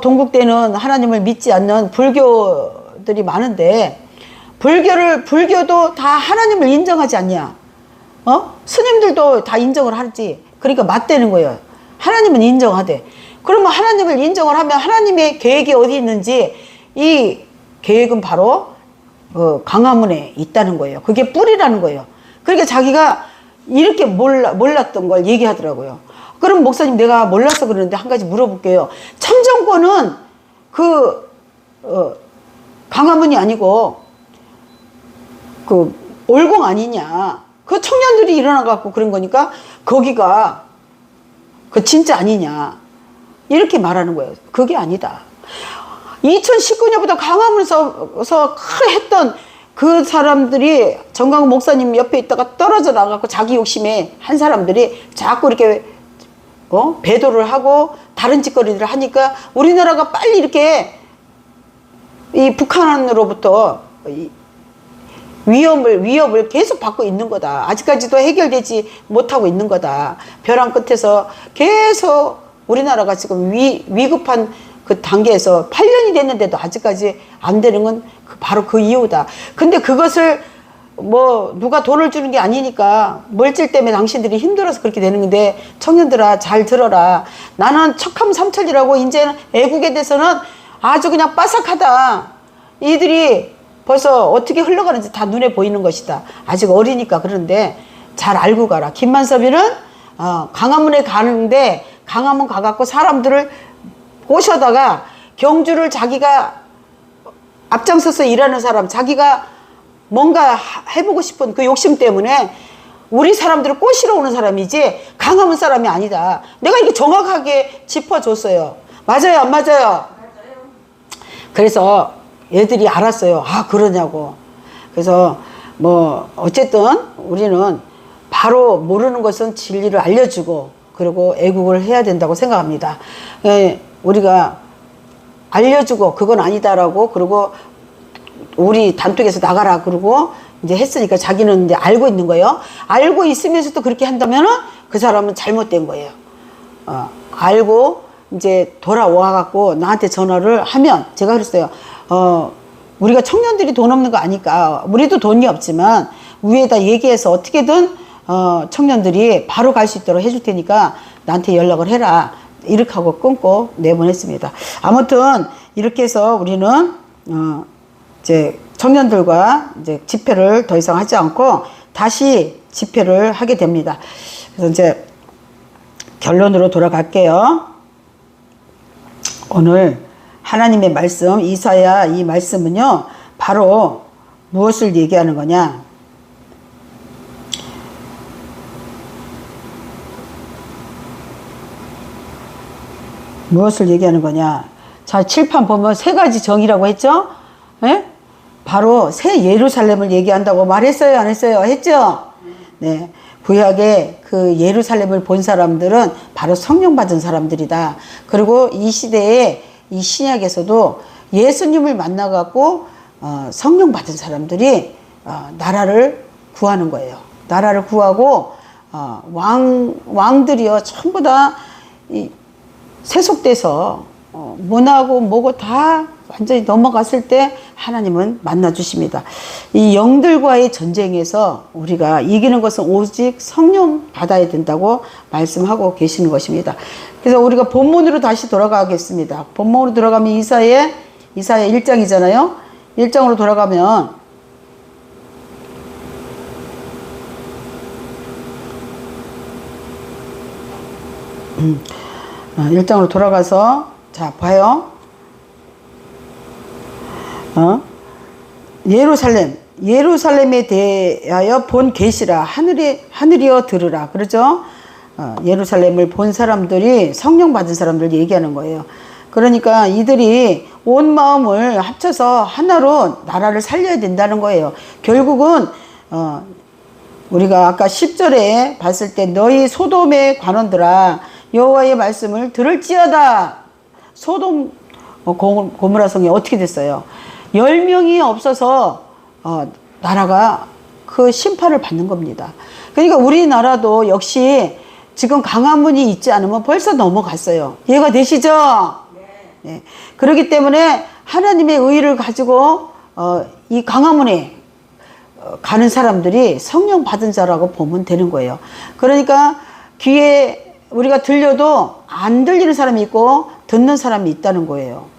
동국대는 하나님을 믿지 않는 불교들이 많은데 불교도 다 하나님을 인정하지 않냐? 스님들도 다 인정을 하지. 그러니까 맞대는 거예요. 하나님은 인정하대. 그러면 하나님을 인정을 하면 하나님의 계획이 어디 있는지 이 계획은 바로 강화문에 있다는 거예요. 그게 뿌리라는 거예요. 그러니까 자기가 이렇게 몰랐던 걸 얘기하더라고요. 그럼 목사님 내가 몰라서 그러는데 한 가지 물어볼게요. 참정권은 강화문이 아니고 올공 아니냐. 그 청년들이 일어나갖고 그런 거니까 거기가 진짜 아니냐. 이렇게 말하는 거예요. 그게 아니다. 2019년부터 강화문에서 했던 그 사람들이 정강훈 목사님 옆에 있다가 떨어져 나가고 자기 욕심에 한 사람들이 자꾸 이렇게 배도를 하고 다른 짓거리들을 하니까 우리나라가 빨리 이렇게 이 북한으로부터 위협을 계속 받고 있는 거다. 아직까지도 해결되지 못하고 있는 거다. 벼랑 끝에서 계속 우리나라가 지금 위급한 그 단계에서 8년이 됐는데도 아직까지 안 되는 건 바로 그 이유다. 근데 그것을 뭐 누가 돈을 주는 게 아니니까 물질 때문에 당신들이 힘들어서 그렇게 되는 건데, 청년들아 잘 들어라. 나는 척함 삼천이라고 이제는 애국에 대해서는 아주 그냥 빠삭하다. 이들이 벌써 어떻게 흘러가는지 다 눈에 보이는 것이다. 아직 어리니까. 그런데 잘 알고 가라. 김만섭이는 광화문에 가는데, 광화문 가갖고 사람들을 꼬셔다가 경주를 자기가 앞장서서 일하는 사람, 자기가 뭔가 해보고 싶은 그 욕심 때문에 우리 사람들을 꼬시러 오는 사람이지 광화문 사람이 아니다. 내가 이렇게 정확하게 짚어줬어요. 맞아요, 안 맞아요? 그래서 애들이 알았어요. 아, 그러냐고. 그래서 뭐 어쨌든 우리는 바로 모르는 것은 진리를 알려주고, 그리고 애국을 해야 된다고 생각합니다. 우리가 알려주고 그건 아니다라고, 그리고 우리 단톡에서 나가라 그러고 이제 했으니까 자기는 이제 알고 있는 거예요. 알고 있으면서도 그렇게 한다면은 그 사람은 잘못된 거예요. 알고 이제 돌아와 갖고 나한테 전화를 하면, 제가 그랬어요. 우리가 청년들이 돈 없는 거 아니까, 우리도 돈이 없지만 위에다 얘기해서 어떻게든 청년들이 바로 갈 수 있도록 해줄 테니까 나한테 연락을 해라. 이렇게 하고 끊고 내보냈습니다. 아무튼 이렇게 해서 우리는 이제 청년들과 이제 집회를 더 이상 하지 않고 다시 집회를 하게 됩니다. 그래서 이제 결론으로 돌아갈게요. 오늘 하나님의 말씀, 이사야 이 말씀은요, 바로 무엇을 얘기하는 거냐? 무엇을 얘기하는 거냐? 자, 칠판 보면 세 가지 정의라고 했죠? 예? 바로 새 예루살렘을 얘기한다고 말했어요, 안 했어요? 했죠? 네. 구약의 그 예루살렘을 본 사람들은 바로 성령 받은 사람들이다. 그리고 이 시대에 이 신약에서도 예수님을 만나갖고 성령 받은 사람들이 나라를 구하는 거예요. 나라를 구하고 왕들이요 전부 다 세속돼서 문하고 뭐고 다 완전히 넘어갔을 때 하나님은 만나주십니다. 이 영들과의 전쟁에서 우리가 이기는 것은 오직 성령 받아야 된다고 말씀하고 계시는 것입니다. 그래서 우리가 본문으로 다시 돌아가겠습니다. 본문으로 들어가면 이사야 1장이잖아요. 1장으로 돌아가면 1장으로 돌아가서 자 봐요. 예루살렘에 대하여 본 계시라. 하늘이여 들으라. 그러죠? 예루살렘을 본 사람들이 성령 받은 사람들 얘기하는 거예요. 그러니까 이들이 온 마음을 합쳐서 하나로 나라를 살려야 된다는 거예요. 결국은 우리가 아까 10절에 봤을 때 너희 소돔의 관원들아 여호와의 말씀을 들을지어다. 소돔 고모라 성이 어떻게 됐어요? 10명이 없어서 나라가 그 심판을 받는 겁니다. 그러니까 우리나라도 역시 지금 광화문이 있지 않으면 벌써 넘어갔어요. 이해가 되시죠? 네. 그렇기 때문에 하나님의 의를 가지고 이 광화문에 가는 사람들이 성령 받은 자라고 보면 되는 거예요. 그러니까 귀에 우리가 들려도 안 들리는 사람이 있고 듣는 사람이 있다는 거예요.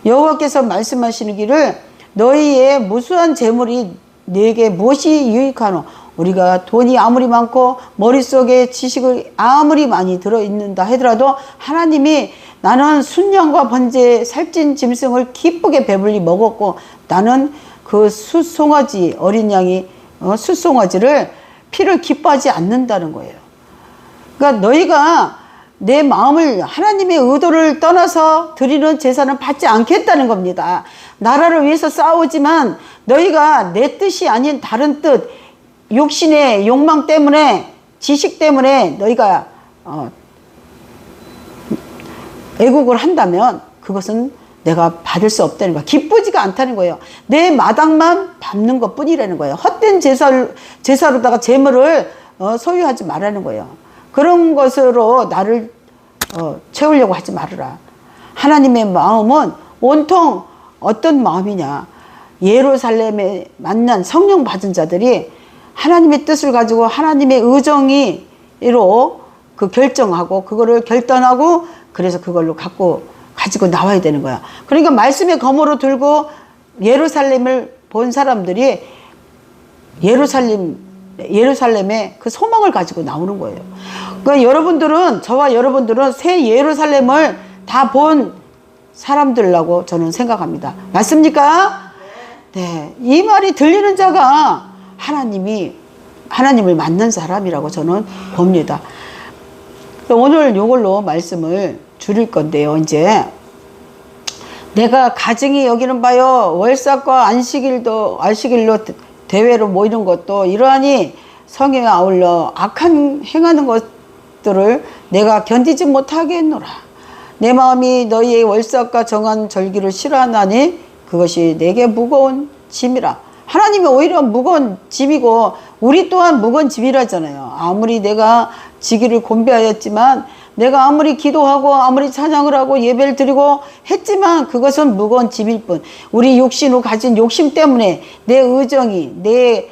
여호와께서 말씀하시기를 너희의 무수한 재물이 내게 무엇이 유익하노? 우리가 돈이 아무리 많고 머릿속에 지식이 아무리 많이 들어있는다 하더라도 하나님이 나는 순양과 번제 살찐 짐승을 기쁘게 배불리 먹었고 나는 그 숫송아지 어린 양이 숫송아지를 피를 기뻐하지 않는다는 거예요. 그러니까 너희가 내 마음을 하나님의 의도를 떠나서 드리는 제사는 받지 않겠다는 겁니다. 나라를 위해서 싸우지만 너희가 내 뜻이 아닌 다른 뜻, 육신의 욕망 때문에 지식 때문에 너희가 애국을 한다면 그것은 내가 받을 수 없다는 거야. 기쁘지가 않다는 거예요. 내 마당만 밟는 것 뿐이라는 거예요. 헛된 제사로다가 재물을 소유하지 말라는 거예요. 그런 것으로 나를 채우려고 하지 말아라. 하나님의 마음은 온통 어떤 마음이냐. 예루살렘에 만난 성령 받은 자들이 하나님의 뜻을 가지고 하나님의 의정이로 그 결정하고 그거를 결단하고 그래서 그걸로 가지고 나와야 되는 거야. 그러니까 말씀의 검으로 들고 예루살렘을 본 사람들이 예루살렘에 그 소망을 가지고 나오는 거예요. 그러니까 저와 여러분들은 새 예루살렘을 다 본 사람들이라고 저는 생각합니다. 맞습니까? 네. 이 말이 들리는 자가 하나님을 만난 사람이라고 저는 봅니다. 오늘 이걸로 말씀을 줄일 건데요. 이제 내가 가증히 여기는 바요, 월삭과 안식일로 대회로 모이는 것도 이러하니 성경에 아울러 악한 행하는 것들을 내가 견디지 못하겠노라. 내 마음이 너희의 월삭과 정한 절기를 싫어하나니 그것이 내게 무거운 짐이라. 하나님이 오히려 무거운 짐이고 우리 또한 무거운 짐이라잖아요. 아무리 내가 지기를 곤배하였지만, 내가 아무리 기도하고 아무리 찬양을 하고 예배를 드리고 했지만 그것은 무거운 짐일 뿐, 우리 육신으로 가진 욕심 때문에 내 의정이 내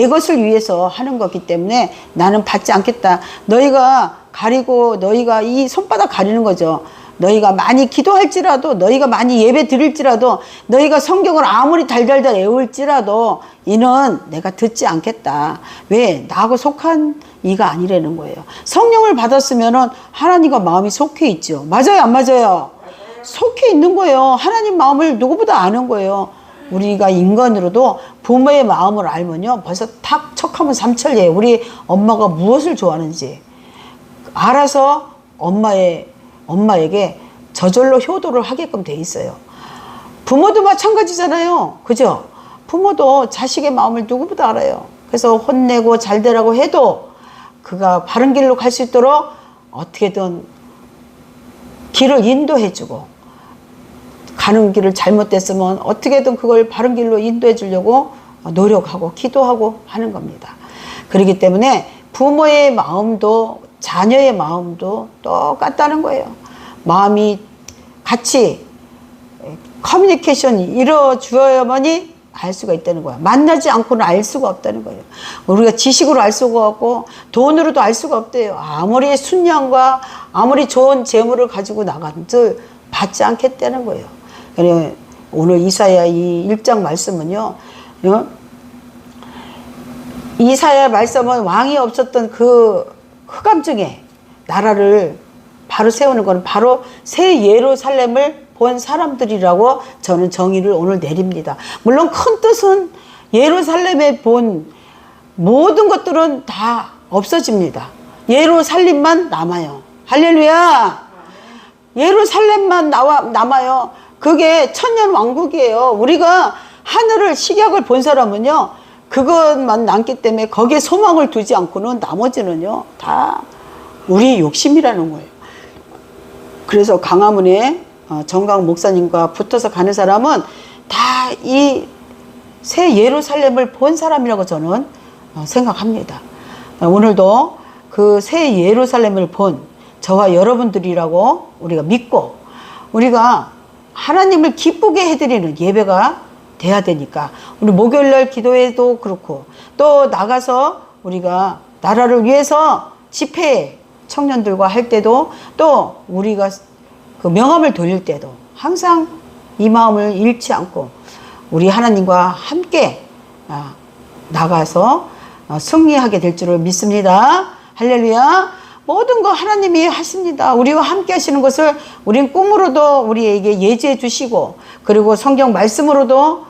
것을 위해서 하는 거기 때문에 나는 받지 않겠다. 너희가 가리고, 너희가 이 손바닥 가리는 거죠. 너희가 많이 기도할지라도, 너희가 많이 예배 드릴지라도, 너희가 성경을 아무리 달달달 외울지라도 이는 내가 듣지 않겠다. 왜? 나하고 속한 이가 아니라는 거예요. 성령을 받았으면은 하나님과 마음이 속해 있죠. 맞아요, 안 맞아요? 속해 있는 거예요. 하나님 마음을 누구보다 아는 거예요. 우리가 인간으로도 부모의 마음을 알면요, 벌써 탁 척하면 삼천리에 우리 엄마가 무엇을 좋아하는지 알아서 엄마에게 저절로 효도를 하게끔 돼 있어요. 부모도 마찬가지잖아요. 그죠? 부모도 자식의 마음을 누구보다 알아요. 그래서 혼내고 잘 되라고 해도 그가 바른 길로 갈 수 있도록 어떻게든 길을 인도해주고, 가는 길을 잘못됐으면 어떻게든 그걸 바른 길로 인도해 주려고 노력하고 기도하고 하는 겁니다. 그렇기 때문에 부모의 마음도 자녀의 마음도 똑같다는 거예요. 마음이 같이 커뮤니케이션이 이루어져야만이 알 수가 있다는 거야. 만나지 않고는 알 수가 없다는 거예요. 우리가 지식으로 알 수가 없고 돈으로도 알 수가 없대요. 아무리 순양과 아무리 좋은 재물을 가지고 나간들 받지 않겠다는 거예요. 그래서 오늘 이사야 이 1장 말씀은요, 이사야 말씀은 왕이 없었던 그 흑암 중에 나라를 바로 세우는 건 바로 새 예루살렘을 본 사람들이라고 저는 정의를 오늘 내립니다. 물론 큰 뜻은 예루살렘에 본 모든 것들은 다 없어집니다. 예루살렘만 남아요. 할렐루야. 예루살렘만 남아요. 그게 천년 왕국이에요. 우리가 하늘을 식약을 본 사람은요, 그것만 남기 때문에 거기에 소망을 두지 않고는 나머지는요 다 우리의 욕심이라는 거예요. 그래서 강화문에 정강 목사님과 붙어서 가는 사람은 다 이 새 예루살렘을 본 사람이라고 저는 생각합니다. 오늘도 그 새 예루살렘을 본 저와 여러분들이라고 우리가 믿고, 우리가 하나님을 기쁘게 해드리는 예배가 돼야 되니까, 우리 목요일날 기도회도 그렇고, 또 나가서 우리가 나라를 위해서 집회 청년들과 할 때도, 또 우리가 그 명함을 돌릴 때도 항상 이 마음을 잃지 않고 우리 하나님과 함께 나가서 승리하게 될 줄을 믿습니다. 할렐루야. 모든 거 하나님이 하십니다. 우리와 함께 하시는 것을 우린 꿈으로도 우리에게 예지해 주시고, 그리고 성경 말씀으로도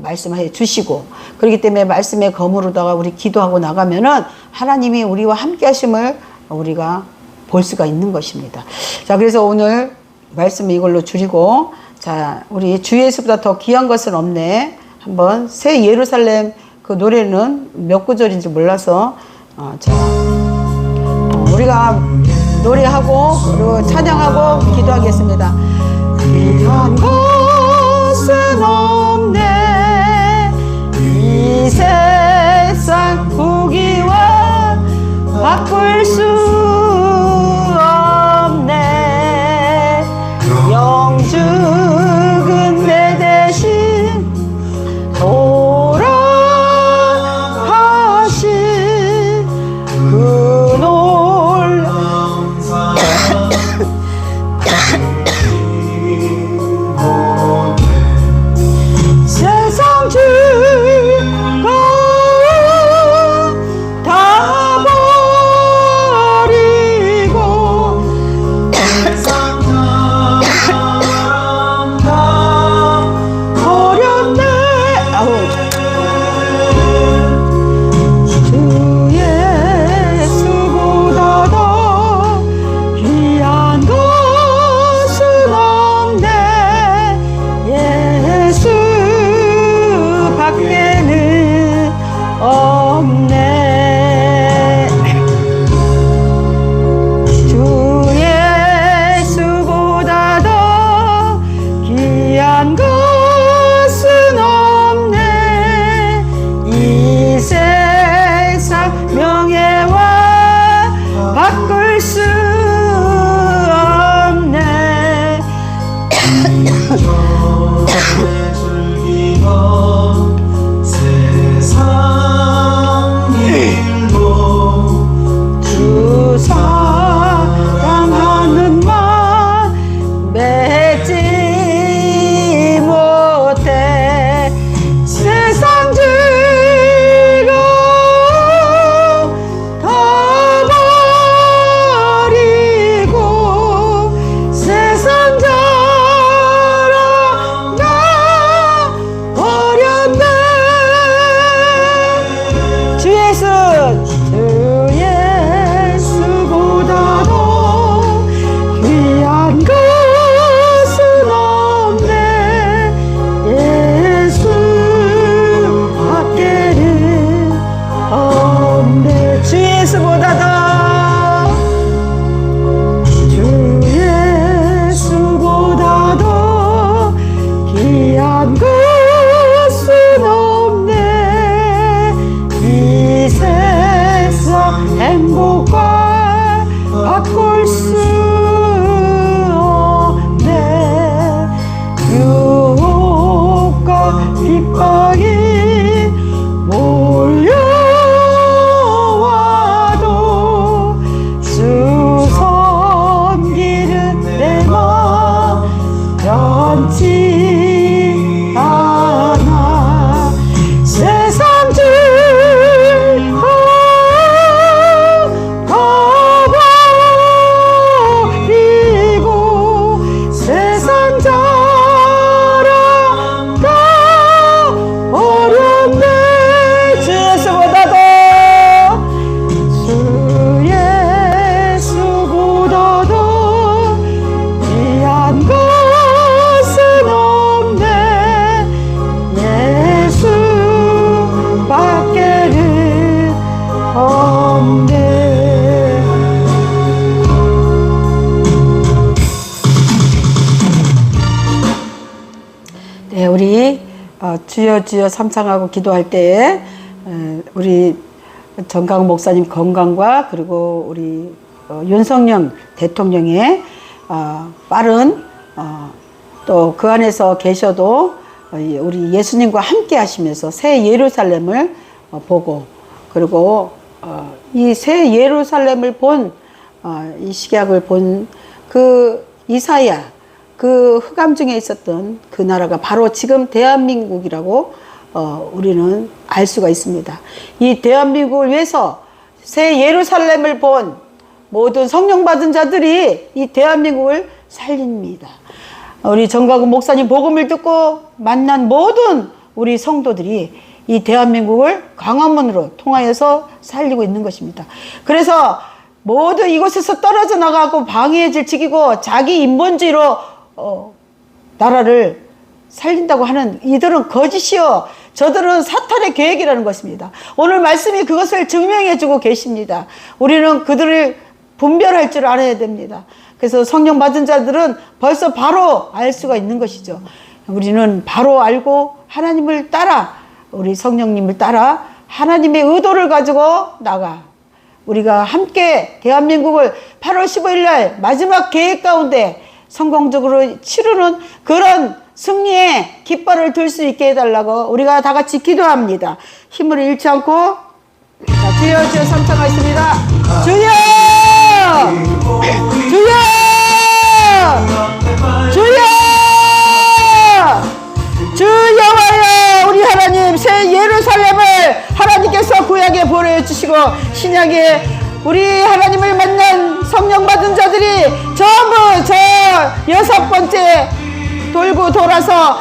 말씀해 주시고, 그렇기 때문에 말씀의 검으로다가 우리 기도하고 나가면은 하나님이 우리와 함께 하심을 우리가 볼 수가 있는 것입니다. 자, 그래서 오늘 말씀 이걸로 줄이고, 자, 우리 주 예수보다 더 귀한 것은 없네. 한번 새 예루살렘 그 노래는 몇 구절인지 몰라서 우리가 노래하고 그리고 찬양하고 기도하겠습니다. 귀한 것은 없네, 이 세상 후기와 바꿀 수 없네. 영죽은 내 대신 사랑하는 마음 맺지 못해 세상 즐거움 다 버리고 세상 자랑 다 버렸네. 주 예수 주 예수보다도 귀한 것은 없네. 예수 밖에는 없네. 주 예수보다도 주 예수보다도 귀한 것은 없네. 이 세상 행복과 바꿀 수 없네. 유혹과 핍박이 몰려와도 주 섬기는 내 마음 변치 않아. 세상 즐거움 다 버리고 세상 자랑 다 버렸네. 주 예수보다도 주 예수보다도 귀한 것은 없네. 예수 밖에는 없네. 네, 우리 주여 주여 삼창하고 기도할 때에 우리 정강 목사님 건강과 그리고 우리 윤석열 대통령의 빠른 또 그 안에서 계셔도 우리 예수님과 함께 하시면서 새 예루살렘을 보고 그리고 이 새 예루살렘을 본 이 식약을 본 그 이사야 그 흑암 중에 있었던 그 나라가 바로 지금 대한민국이라고 우리는 알 수가 있습니다. 이 대한민국을 위해서 새 예루살렘을 본 모든 성령 받은 자들이 이 대한민국을 살립니다. 우리 정가구 목사님 복음을 듣고 만난 모든 우리 성도들이 이 대한민국을 광화문으로 통하여서 살리고 있는 것입니다. 그래서 모두 이곳에서 떨어져 나가고 방해질 지키고 자기 인본주의로 나라를 살린다고 하는 이들은 거짓이요 저들은 사탄의 계획이라는 것입니다. 오늘 말씀이 그것을 증명해 주고 계십니다. 우리는 그들을 분별할 줄 알아야 됩니다. 그래서 성령 받은 자들은 벌써 바로 알 수가 있는 것이죠. 우리는 바로 알고 하나님을 따라 우리 성령님을 따라 하나님의 의도를 가지고 나가 우리가 함께 대한민국을 8월 15일 날 마지막 계획 가운데 성공적으로 치르는 그런 승리의 깃발을 들 수 있게 해달라고 우리가 다 같이 기도합니다. 힘을 잃지 않고 자, 주여 주여 삼창하겠습니다. 주여 주여 주여 주 여호와여 우리 하나님 새 예루살렘을 하나님께서 구약에 보내주시고 신약에 우리 하나님을 만난 성령 받은 자들이 전부 저 6번째 돌고 돌아서